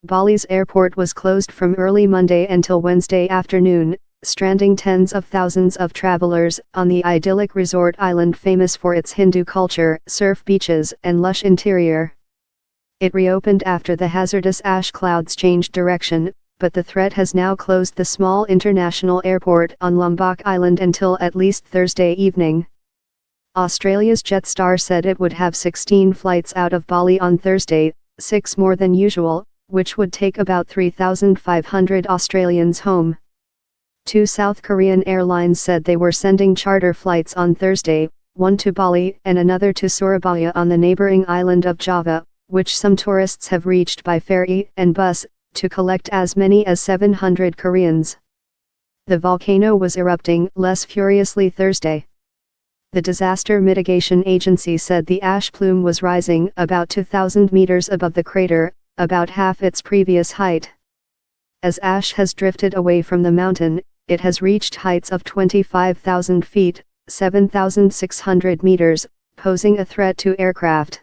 Bali's airport was closed from early Monday until Wednesday afternoon, stranding tens of thousands of travelers on the idyllic resort island famous for its Hindu culture, surf beaches, and lush interior. It reopened after the hazardous ash clouds changed direction, but the threat has now closed the small international airport on Lombok Island until at least Thursday evening. Australia's Jetstar said it would have 16 flights out of Bali on Thursday, 6 more than usual, which would take about 3,500 Australians home. 2 South Korean airlines said they were sending charter flights on Thursday, one to Bali and another to Surabaya on the neighboring island of Java, which some tourists have reached by ferry and bus, to collect as many as 700 Koreans. The volcano was erupting less furiously Thursday. The Disaster Mitigation Agency said the ash plume was rising about 2,000 meters above the crater, about half its previous height. As ash has drifted away from the mountain, it has reached heights of 25,000 feet, 7,600 meters, posing a threat to aircraft.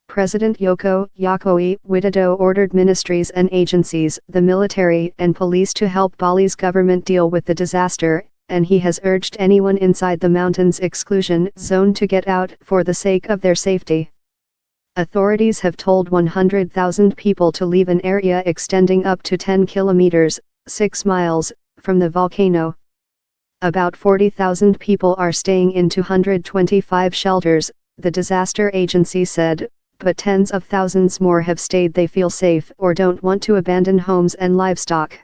President Yoko Widodo ordered ministries and agencies, the military and police to help Bali's government deal with the disaster, and he has urged anyone inside the mountain's exclusion zone to get out for the sake of their safety. Authorities have told 100,000 people to leave an area extending up to 10 kilometers, 6 miles, from the volcano. About 40,000 people are staying in 225 shelters, the disaster agency said, but tens of thousands more have stayed. They feel safe or don't want to abandon homes and livestock.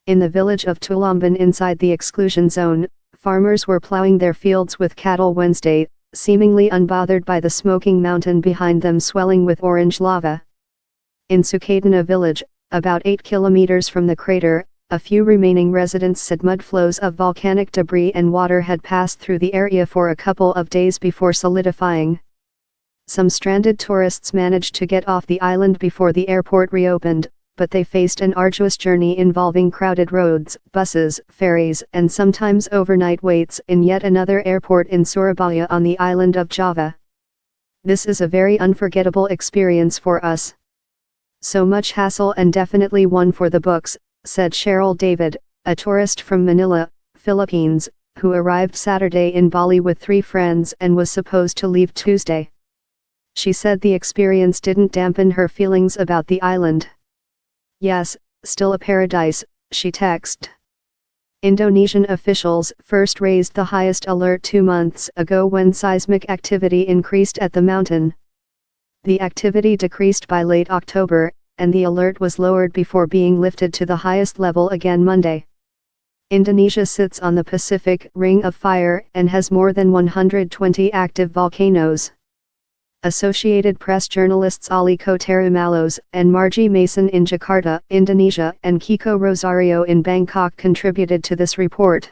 In the village of Tulamban inside the exclusion zone, farmers were plowing their fields with cattle Wednesday, seemingly unbothered by the smoking mountain behind them swelling with orange lava. In Sukadana village, about 8 kilometers from the crater, a few remaining residents said mud flows of volcanic debris and water had passed through the area for a couple of days before solidifying. Some stranded tourists managed to get off the island before the airport reopened, but they faced an arduous journey involving crowded roads, buses, ferries, and sometimes overnight waits in yet another airport in Surabaya on the island of Java. "This is a very unforgettable experience for us. So much hassle and definitely one for the books," said Cheryl David, a tourist from Manila, Philippines, who arrived Saturday in Bali with 3 friends and was supposed to leave Tuesday. She said the experience didn't dampen her feelings about the island. "Yes, still a paradise," she texted. Indonesian officials first raised the highest alert 2 months ago when seismic activity increased at the mountain. The activity decreased by late October, and the alert was lowered before being lifted to the highest level again Monday. Indonesia sits on the Pacific Ring of Fire and has more than 120 active volcanoes. Associated Press journalists Ali Koterumalos and Margie Mason in Jakarta, Indonesia, and Kiko Rosario in Bangkok contributed to this report.